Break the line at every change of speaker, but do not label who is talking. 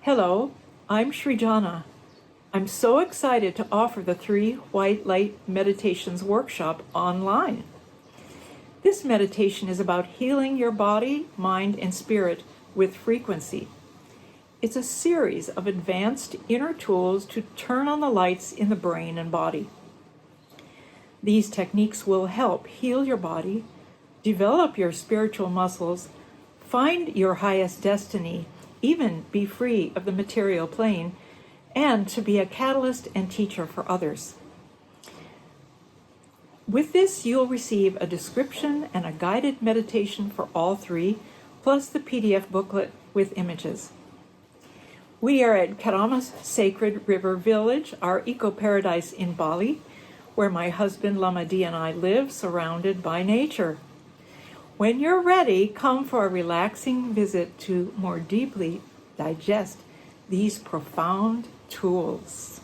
Hello, I'm Srijana. I'm so excited to offer the 3 White Light Meditations workshop online. This meditation is about healing your body, mind, and spirit with frequency. It's a series of advanced inner tools to turn on the lights in the brain and body. These techniques will help heal your body, develop your spiritual muscles, find your highest destiny, even be free of the material plane, and to be a catalyst and teacher for others. With this, you'll receive a description and a guided meditation for all 3, plus the PDF booklet with images. We are at Keramas Sacred River Village, our eco-paradise in Bali, where my husband Lamadi and I live, surrounded by nature. When you're ready, come for a relaxing visit to more deeply digest these profound tools.